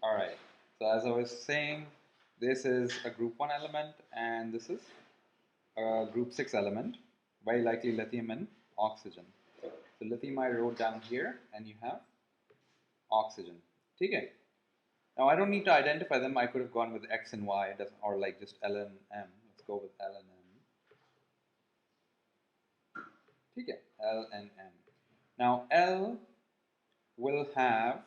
Alright, so as I was saying, this is a group 1 element and this is a group 6 element, very likely lithium and oxygen. So lithium I wrote down here and you have oxygen. Okay. Now I don't need to identify them, I could have gone with X and Y or like just L and M. Let's go with L and M. Okay, L and M. Now L will have,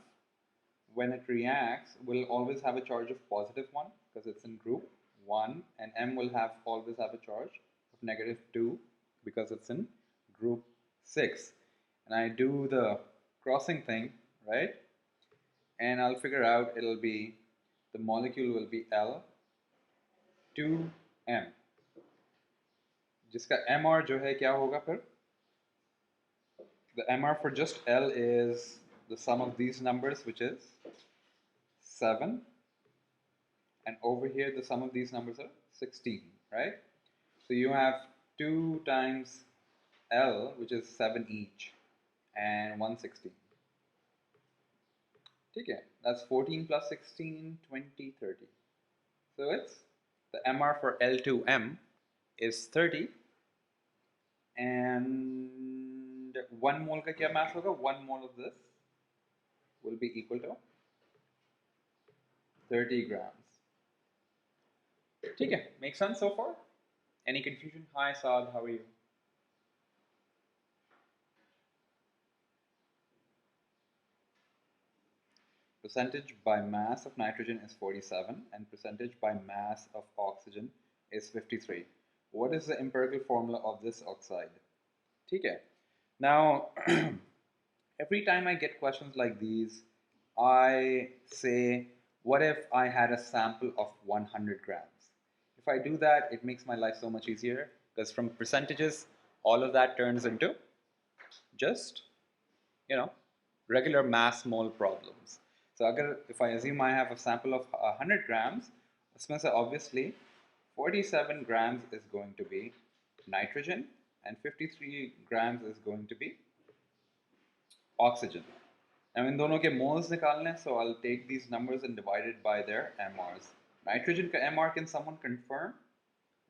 when it reacts, will always have a charge of positive 1 because it's in group 1, and M will always have a charge of negative 2 because it's in group 6. And I do the crossing thing, right? And I'll figure out it'll be, the molecule will be L 2M. जिसका MR जो है क्या होगा फिर? The MR for just L is the sum of these numbers, which is 7, and over here the sum of these numbers are 16, right? So you have 2 times L, which is 7 each, and 116. Okay, that's 14 plus 16, 20, 30. So it's, the MR for L2M is 30, and 1 mole का क्या mass होगा? 1 mole of this will be equal to 30 grams. ठीक है, make sense so far? Any confusion? Hi Saad, how are you? Percentage by mass of nitrogen is 47 and percentage by mass of oxygen is 53. What is the empirical formula of this oxide? Okay. Now, every time I get questions like these, I say, what if I had a sample of 100 grams? If I do that, it makes my life so much easier because from percentages, all of that turns into just, regular mass mole problems. So if I assume I have a sample of 100 grams, उसमें से obviously 47 grams is going to be nitrogen and 53 grams is going to be oxygen. Now in दोनों के moles निकालने, so I'll take these numbers and divide it by their MRs. Nitrogen का MR, can someone confirm?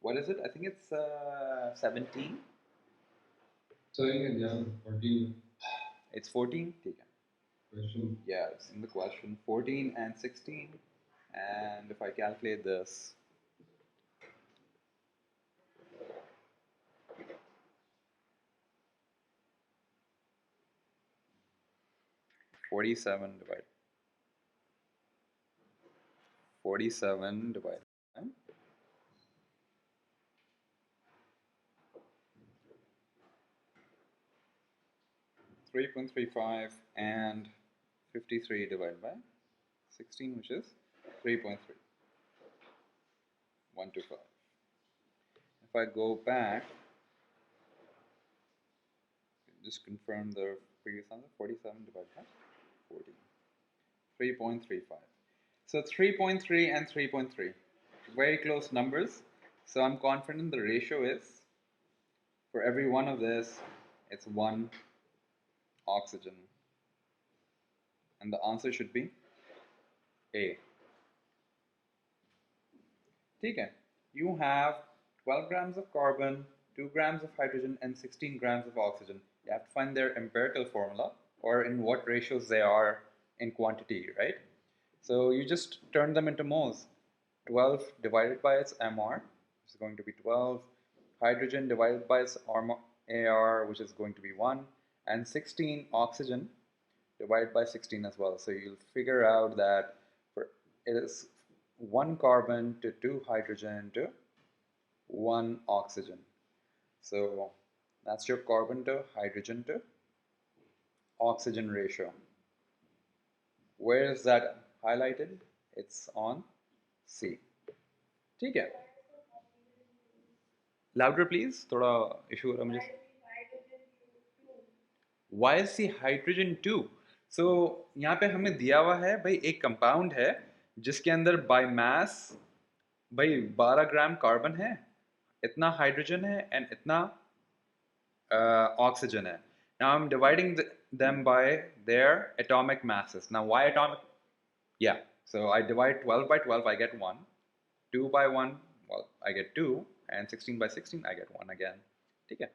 What is it? I think it's 17. So yeah, 14. It's 14? Question. Yeah, it's in the question. 14 and 16. And if I calculate this, Forty-seven divided by 3.35 and 53 divided by 16, which is 3.3. 125. If I go back, just confirm the previous answer, 47 divided by 14. 3.35. So 3.3 and 3.3, very close numbers. So I'm confident the ratio is, for every one of this, it's 1 oxygen. And the answer should be A. Okay. You have 12 grams of carbon, 2 grams of hydrogen, and 16 grams of oxygen. You have to find their empirical formula, or in what ratios they are in quantity, right? So you just turn them into moles. 12 divided by its MR, which is going to be 12. Hydrogen divided by its AR, which is going to be 1. And 16 oxygen divided by 16 as well. So you'll figure out that it is 1 carbon to 2 hydrogen to 1 oxygen. So that's your carbon to hydrogen to oxygen ratio. Where is that highlighted? It's on C. ठीक है? Louder please. थोड़ा issue हो रहा मुझे. Why is C hydrogen 2? So यहाँ पे हमें दिया हुआ है भाई एक कंपाउंड है जिसके अंदर बाय मास भाई 12 ग्राम कार्बन है, इतना हाइड्रोजन है एंड इतना oxygen है. Now I'm dividing them by their atomic masses. Now why atomic? Yeah, So I divide 12 by 12, I get 1. 2 by 1, well, I get 2. And 16 by 16, I get 1 again. Okay.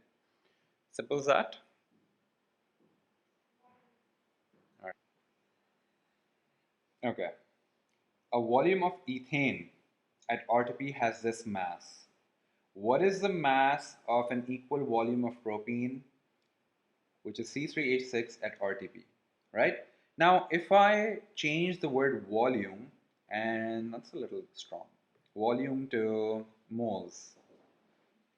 Simple as that. All right. Okay. A volume of ethane at RTP has this mass. What is the mass of an equal volume of propene, which is C3H6 at RTP, right? Now, if I change the word volume, and that's a little strong, volume to moles,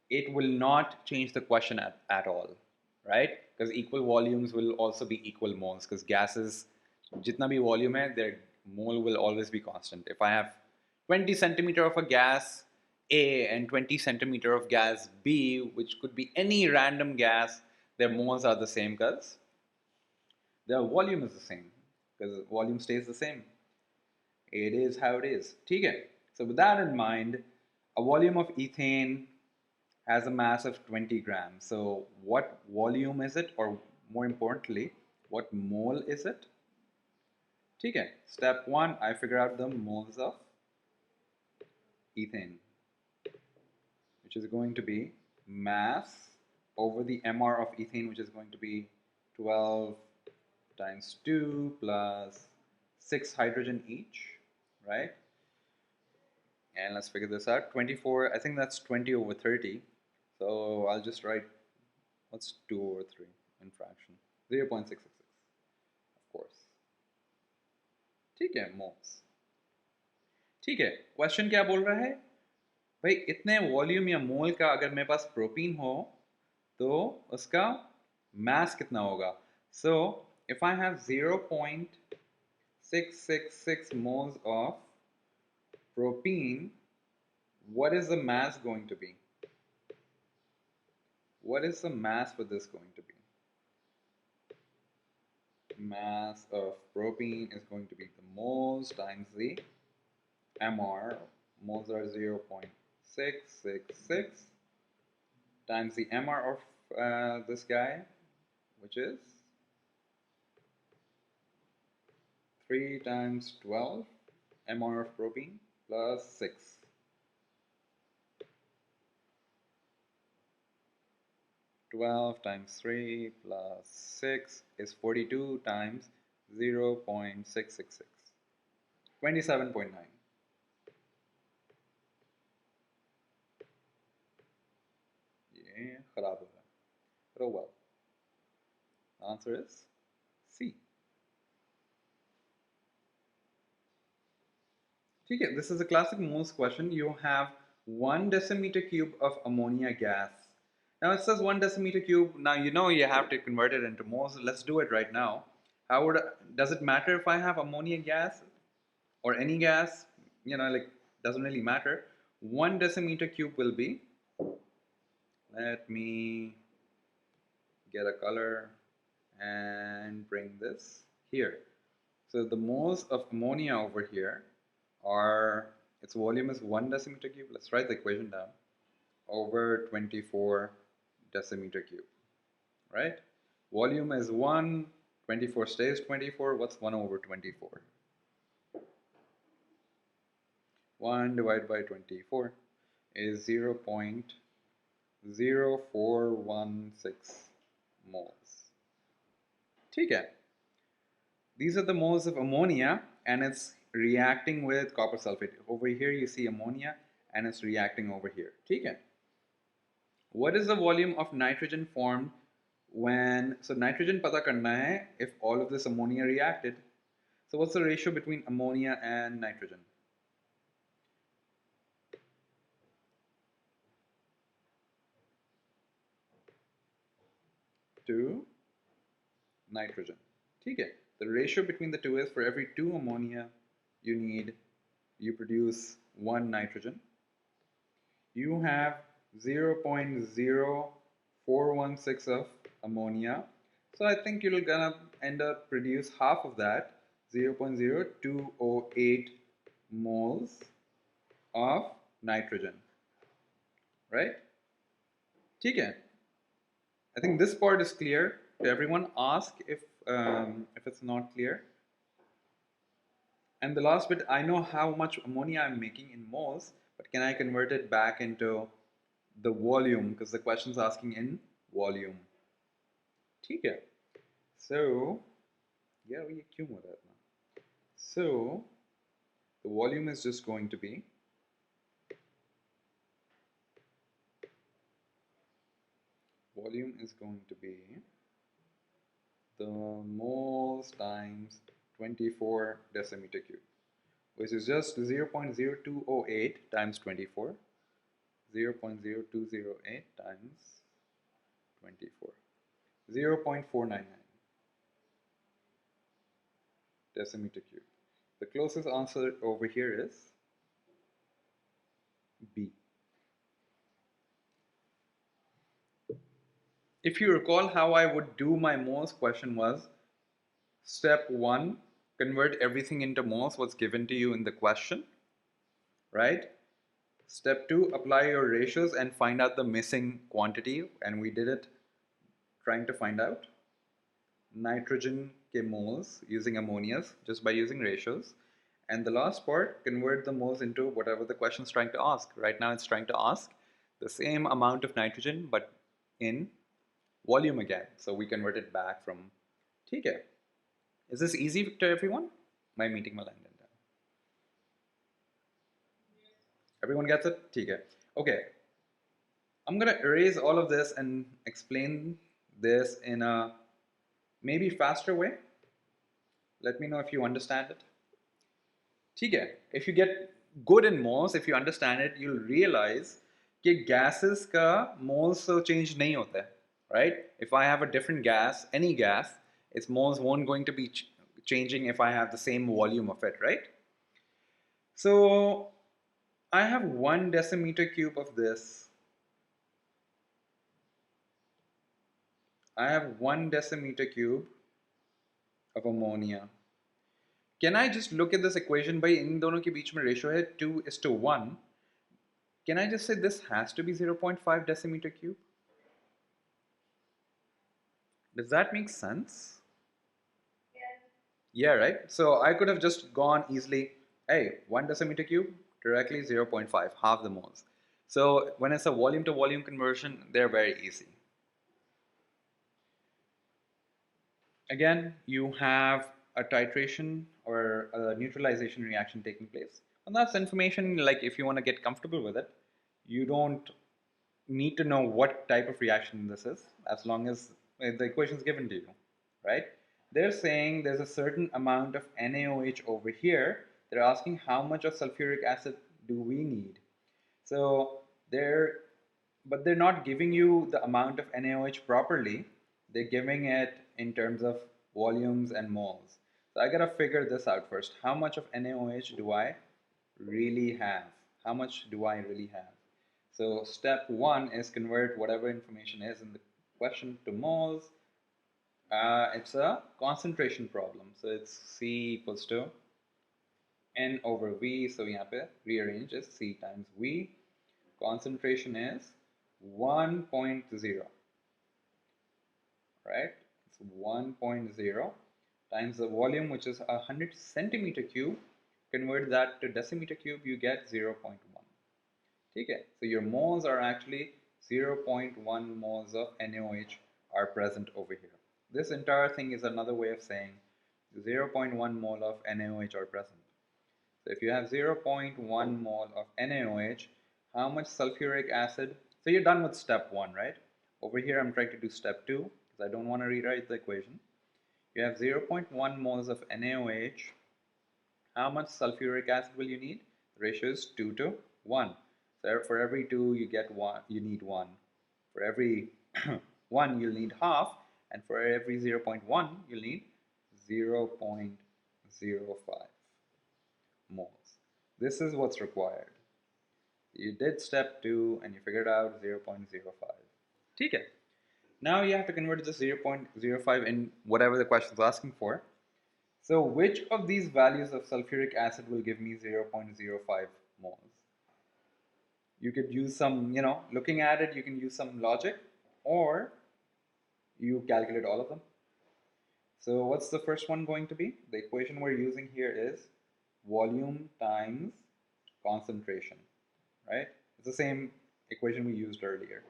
it will not change the question at all, right? Because equal volumes will also be equal moles, because gases, jitna bhi volume hai, their mole will always be constant. If I have 20 centimeter of a gas A and 20 centimeter of gas B, which could be any random gas, their moles are the same because their volume is the same, because volume stays the same. It is how it is. Okay. So with that in mind, a volume of ethane has a mass of 20 grams. So what volume is it, or more importantly, what mole is it? Okay. Step 1, I figure out the moles of ethane, which is going to be mass over the MR of ethane, which is going to be 12 times 2 plus 6 hydrogen each, right? And let's figure this out. 24, I think that's 20 over 30. So I'll just write, what's 2 over 3 in fraction? 0.666, of course. ठीक है, moles. ठीक है, question क्या बोल रहा है भाई? इतने वॉल्यूम या मोल का अगर मेरे पास प्रोटीन हो तो उसका मास कितना होगा? So if I have 0.666 moles of propene, what is the mass going to be? What is the mass for this going to be? Mass of propene is going to be the moles times the MR. Moles are 0.666 times the MR of this guy, which is 3 times 12 MR of propene plus 6. Twelve times 3 plus 6 is 42 times 0.666. 27.9. ये खराब हो रहा है. But oh well. The answer is C. Okay, this is a classic moles question. You have 1 decimeter cube of ammonia gas. Now it says 1 decimeter cube. Now you know you have to convert it into moles. Let's do it right now. Does it matter if I have ammonia gas or any gas? You know, like, doesn't really matter. 1 decimeter cube will be, let me get a color and bring this here. So the moles of ammonia over here are, its volume is 1 decimeter cube. Let's write the equation down. Over 24 decimeter cube, right? Volume is 1, 24 stays 24. What's 1 over 24? 1 divided by 24 is 0.0416 moles. Okay. These are the moles of ammonia, and it's reacting with copper sulfate. Over here you see ammonia, and it's reacting over here. Okay. What is the volume of nitrogen formed when, so nitrogen pata karna hai if all of this ammonia reacted. So what's the ratio between ammonia and nitrogen? To nitrogen. Okay. The ratio between the two is, for every 2 ammonia you produce 1 nitrogen. You have 0.0416 of ammonia. So I think you're gonna end up produce half of that, 0.0208 moles of nitrogen, right? Okay. I think this part is clear to everyone. Ask if it's not clear. And the last bit, I know how much ammonia I'm making in moles, but can I convert it back into the volume? Because the question's asking in volume. ठीक है? So, yeah, we accumulate that now. So, the volume is just going to be the moles times 24 decimeter cube, which is just 0.0208 times 24, 0.0208 times 24, 0.499 decimeter cube. The closest answer over here is B. If you recall how I would do my moles question was, step 1, convert everything into moles what's given to you in the question, right? Step 2, apply your ratios and find out the missing quantity, and we did it trying to find out nitrogen ke moles using ammonias just by using ratios. And the last part, convert the moles into whatever the question is trying to ask. Right now it's trying to ask the same amount of nitrogen but in volume again. So we convert it back from, ठीक है. Is this easy to everyone? My meeting will end. Everyone gets it? ठीक है. Okay. I'm gonna erase all of this and explain this in a maybe faster way. Let me know if you understand it. ठीक है. If you get good in moles, if you understand it, you'll realize कि gases का moles so change नहीं होता है, right? If I have a different gas, any gas, its moles won't going to be changing if I have the same volume of it, right? So I have 1 decimeter cube of this. I have 1 decimeter cube of ammonia. Can I just look at this equation by इन दोनों के बीच में ratio है 2:1. Can I just say this has to be 0.5 decimeter cube? Does that make sense? Yeah, right? So I could have just gone easily, hey, 1 decimeter cube, directly 0.5, half the moles. So when it's a volume to volume conversion, they're very easy. Again, you have a titration or a neutralization reaction taking place. And that's information, like if you want to get comfortable with it, you don't need to know what type of reaction this is, as long as the equation is given to you, right? They're saying there's a certain amount of NaOH over here. They're asking how much of sulfuric acid do we need? So but they're not giving you the amount of NaOH properly. They're giving it in terms of volumes and moles. So I gotta figure this out first. How much of NaOH do I really have? How much do I really have? So step 1 is convert whatever information is in the question to moles. It's a concentration problem. So it's C equals to N over V. So यहाँ पे rearrange is C times V. Concentration is 1.0, right? It's 1.0 times the volume, which is 100 centimeter cube. Convert that to decimeter cube, you get 0.1. Okay, so your moles are actually 0.1 moles of NaOH are present over here. This entire thing is another way of saying 0.1 mole of NaOH are present. So if you have 0.1 mole of NaOH, how much sulfuric acid? So you're done with step 1, right? Over here I'm trying to do step 2 because I don't want to rewrite the equation. You have 0.1 moles of NaOH. How much sulfuric acid will you need? The ratio is 2 to 1. So for every 2 you get 1, you need 1. For every 1 you'll need half, and for every 0.1 you'll need 0.05 moles. This is what's required. You did step 2 and you figured out 0.05. Okay. Now you have to convert this 0.05 in whatever the question is asking for. So which of these values of sulfuric acid will give me 0.05 moles? You could use some, looking at it, you can use some logic, or you calculate all of them. So what's the first one going to be? The equation we're using here is volume times concentration, right? It's the same equation we used earlier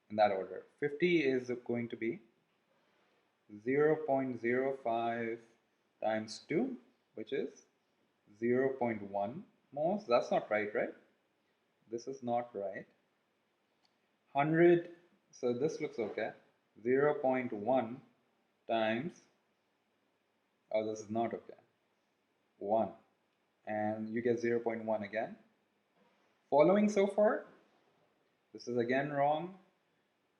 in that order. 50 is going to be 0.05 times 2, which is 0.1 moles. That's not right, right? This is not right. 100, so this looks okay. 0.1 times, oh, this is not okay. 1, and you get 0.1 again. Following so far, this is again wrong.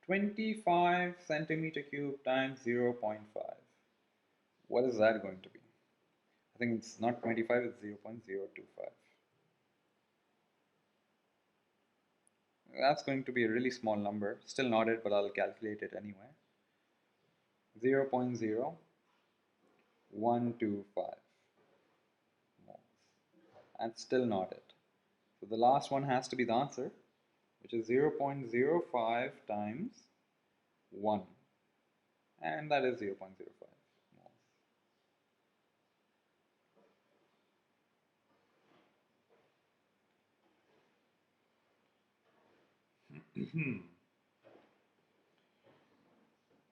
25 centimeter cube times 0.5. What is that going to be? I think it's not 25, it's 0.025. That's going to be a really small number. Still not it, but I'll calculate it anyway. 0.0125 moles. That's still not it. So the last one has to be the answer, which is 0.05 times 1. And that is 0.05 moles.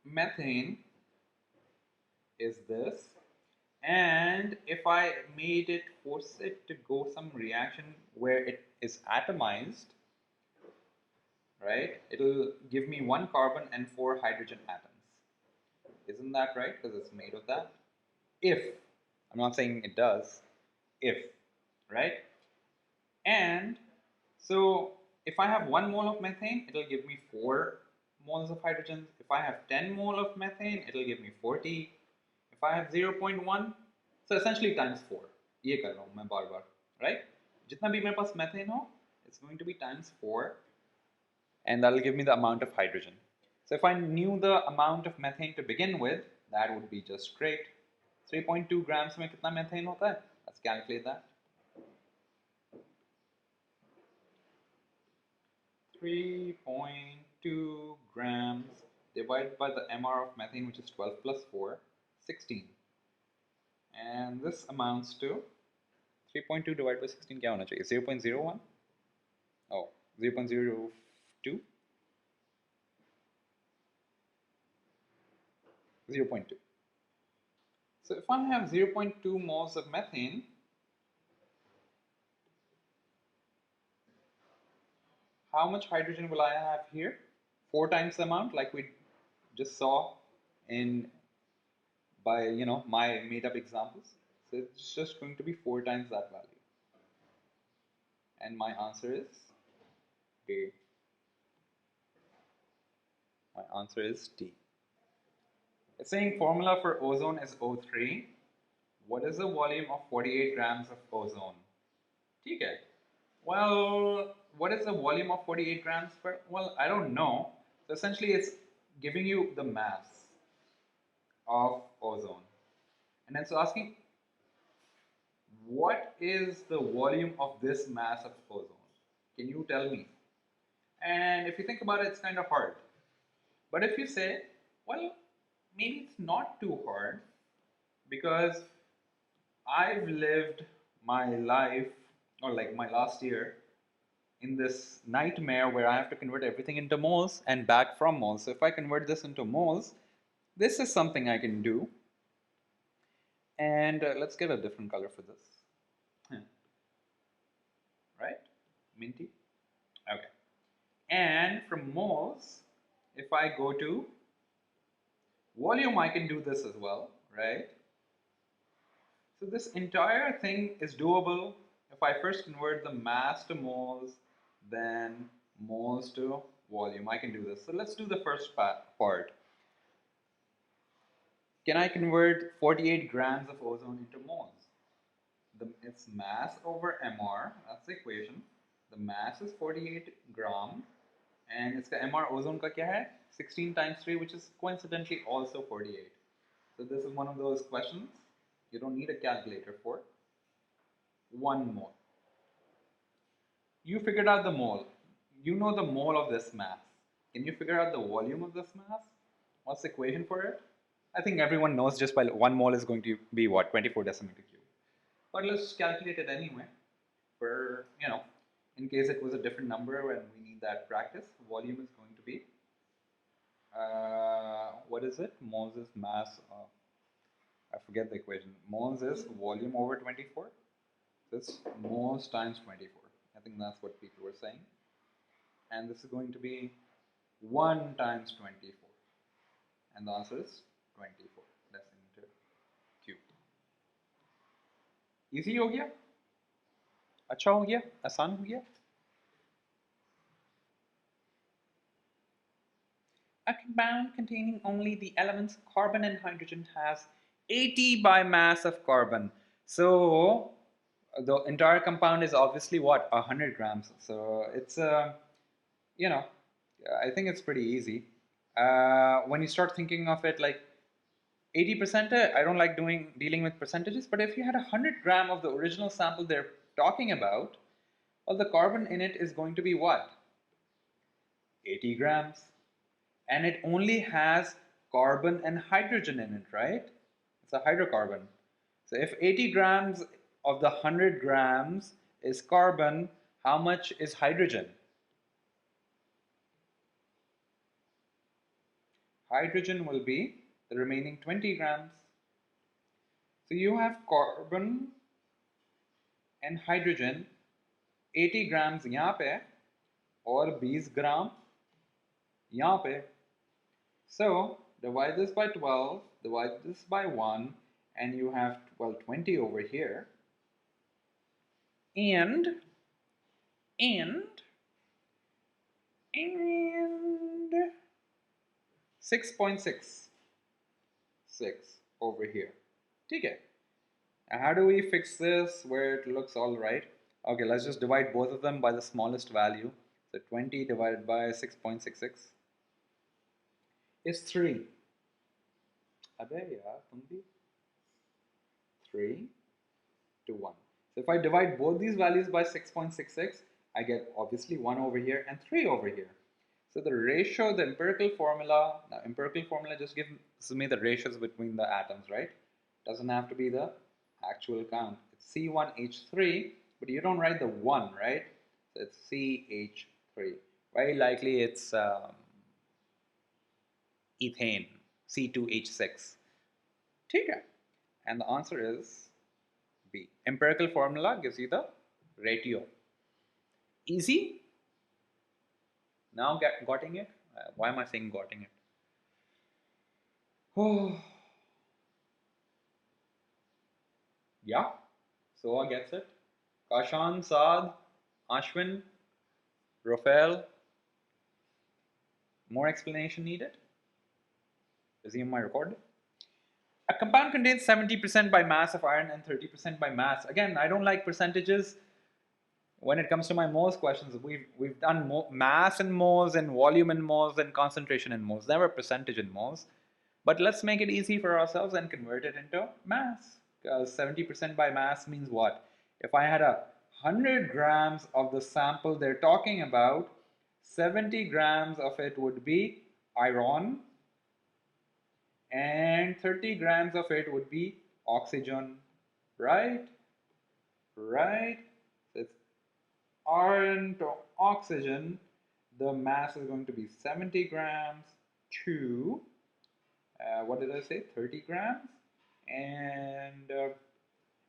Methane is this, and if I made it, force it to go some reaction where it is atomized, right, it'll give me 1 carbon and 4 hydrogen atoms. Isn't that right? Because it's made of that. If, I'm not saying it does, if, right? And so if I have 1 mole of methane, it'll give me 4 moles of hydrogen. If I have 10 mole of methane, it'll give me 40. If I have 0.1, so essentially times 4. ये कर रहा हूँ मैं बार बार, right? जितना भी मेरे पास methane हो, it's going to be times 4, and that'll give me the amount of hydrogen. So if I knew the amount of methane to begin with, that would be just great. 3.2 grams में कितना methane होता है? Let's calculate that. 3.2 grams divided by the MR of methane, which is 12 plus 4, 16. And this amounts to 3.2 divided by 16 क्या होना चाहिए? 0.01? Oh, 0.02? 0.2. So if I have 0.2 moles of methane, how much hydrogen will I have here? 4 times the amount, like we just saw in by my made up examples. So it's just going to be 4 times that value. And my answer is D. My answer is D. It's saying formula for ozone is O3. What is the volume of 48 grams of ozone? Okay. Well, what is the volume of 48 grams per? Well, I don't know. So essentially it's giving you the mass of ozone. And then so asking, what is the volume of this mass of ozone? Can you tell me? And if you think about it, it's kind of hard. But if you say, well, maybe it's not too hard, because I've lived my life, or like my last year, in this nightmare where I have to convert everything into moles and back from moles. So if I convert this into moles, this is something I can do. And let's get a different color for this. Right? Minty? Okay. And from moles, if I go to volume, I can do this as well, right? So this entire thing is doable if I first convert the mass to moles, then moles to volume. I can do this. So let's do the first part. Can I convert 48 grams of ozone into moles? It's mass over MR, that's the equation. The mass is 48 gram, and its MR ozone ka kya hai? 16 times 3, which is coincidentally also 48. So this is one of those questions you don't need a calculator for. 1 mole. You figured out the mole. You know the mole of this mass. Can you figure out the volume of this mass? What's the equation for it? I think everyone knows just by 1 mole is going to be what? 24 decimeter cube. but let's calculate it anyway. For, in case it was a different number and we need that practice, volume is going to be, what is it? Moles is mass of, I forget the equation. Moles is volume over 24. So it's moles times 24. I think that's what people were saying. And this is going to be 1 times 24. And the answer is 24. That's into Q. Easy हो गया? अच्छा हो गया? आसान हो गया? A compound containing only the elements carbon and hydrogen has 80 by mass of carbon. So the entire compound is obviously what? 100 grams. So it's I think it's pretty easy. When you start thinking of it like 80%, I don't like dealing with percentages, but if you had 100 gram of the original sample they're talking about, well, the carbon in it is going to be what? 80 grams. And it only has carbon and hydrogen in it, right? It's a hydrocarbon. So if 80 grams of the 100 grams is carbon, how much is hydrogen? Hydrogen will be the remaining 20 grams. So you have carbon and hydrogen 80 grams यहाँ पे और 20 ग्राम यहाँ पे. So divide this by 12, divide this by 1, and you have, well, 20 over here. And 6.66 over here. Okay. Now how do we fix this where it looks all right? Okay, let's just divide both of them by the smallest value. So 20 divided by 6.66 is 3. Abhe yaar, tum bhi. 3 to 1. So if I divide both these values by 6.66, I get obviously 1 over here and 3 over here. So the ratio, the empirical formula, now empirical formula just gives me the ratios between the atoms, right? Doesn't have to be the actual count. It's C1H3, but you don't write the 1, right? So it's CH3. Very likely it's ethane, C2H6. Okay. And the answer is B. Empirical formula gives you the ratio. Easy? Now getting it? Why am I saying getting it? Oh. Yeah, Soa gets it. Kashan, Saad, Ashwin, Rafael. More explanation needed? Resume my record. A compound contains 70% by mass of iron and 30% by mass. Again, I don't like percentages. When it comes to my moles questions, we've done mass in moles and volume in moles and concentration in moles, never percentage in moles. But let's make it easy for ourselves and convert it into mass. Because 70% by mass means what? If I had 100 grams of the sample they're talking about, 70 grams of it would be iron and 30 grams of it would be oxygen, right? Right? So it's iron to oxygen. The mass is going to be 70 grams to, what did I say, 30 grams? And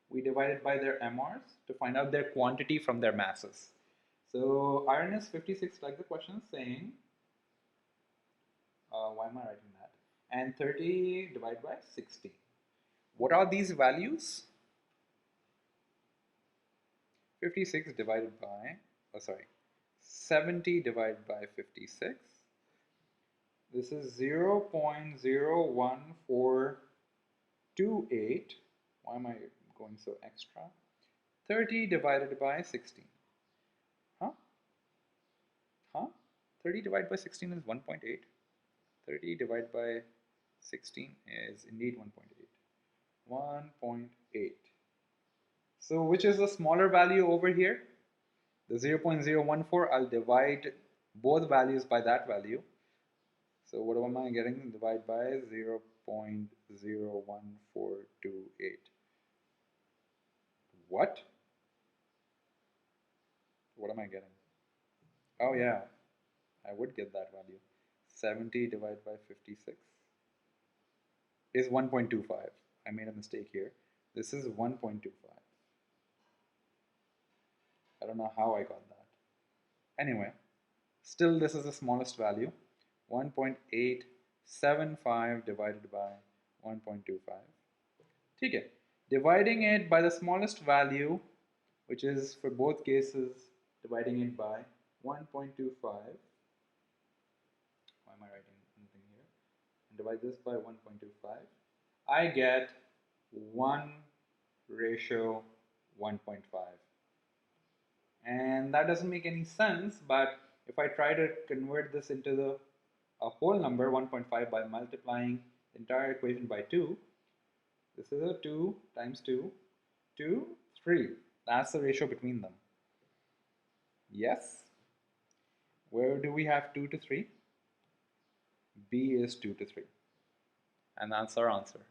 we divided by their MRs to find out their quantity from their masses. So iron is 56 like the question is saying. Why am I writing that? And 30 divided by 60. What are these values? 56 divided by, 70 divided by 56. This is 0.01428. Why am I going so extra? 30 divided by 16. Huh? 30 divided by 16 is 1.8. 30 divided by 16 is indeed 1.8. 1.8. So which is the smaller value over here? The 0.014, I'll divide both values by that value. So what am I getting? Divide by 0.01428. What? What am I getting? Oh yeah, I would get that value. 70 divided by 56 is 1.25. I made a mistake here. This is 1.25. I don't know how I got that. Anyway, still this is the smallest value. 1.875 divided by 1.25. Okay. Dividing it by the smallest value, which is for both cases, dividing it by 1.25. Why am I writing anything here? And divide this by 1.25. I get 1:1.5. And that doesn't make any sense, but if I try to convert this into a whole number, 1.5, by multiplying the entire equation by 2, this is a 2 times 2, 2, 3. That's the ratio between them. Yes? Where do we have 2 to 3? B is 2 to 3. And that's our answer.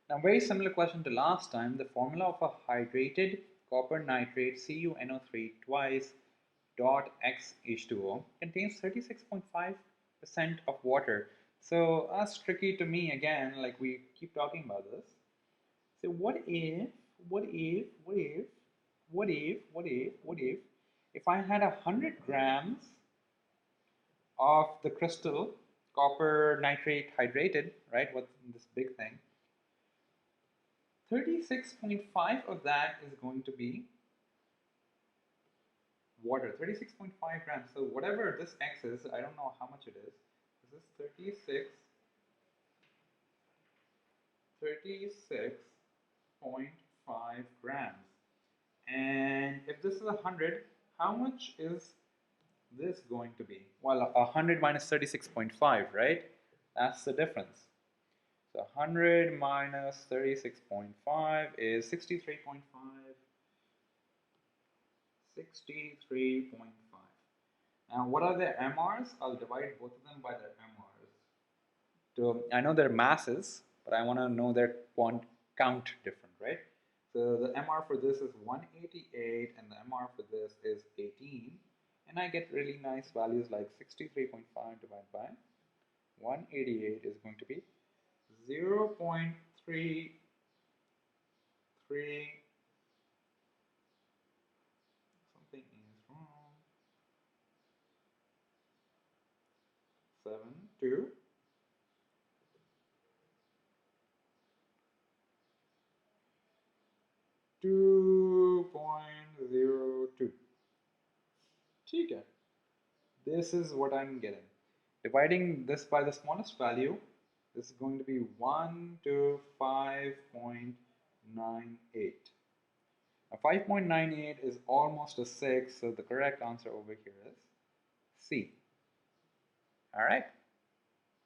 Now, very similar question to last time. The formula of a hydrated copper nitrate CuNO3 twice dot X H2O contains 36.5% of water. So that's tricky to me again, like we keep talking about this. So what if I had 100 grams of the crystal copper nitrate hydrated, right? What's this big thing? 36.5 of that is going to be water, 36.5 grams. So whatever this X is, I don't know how much it is. This is 36.5 grams. And if this is 100, how much is this going to be? Well, 100 minus 36.5, right? That's the difference. So 100 minus 36.5 is 63.5. 63.5. Now, what are their MRs? I'll divide both of them by their MRs. So I know their masses, but I want to know their count different, right? So the MR for this is 188 and the MR for this is 18. And I get really nice values like 63.5 divided by 188 is going to be 0.33. Something is wrong. 7, 2.02. Okay. This is what I'm getting. Dividing this by the smallest value, this is going to be 1 to 5.98. Now 5.98 is almost a 6, so the correct answer over here is C. All right.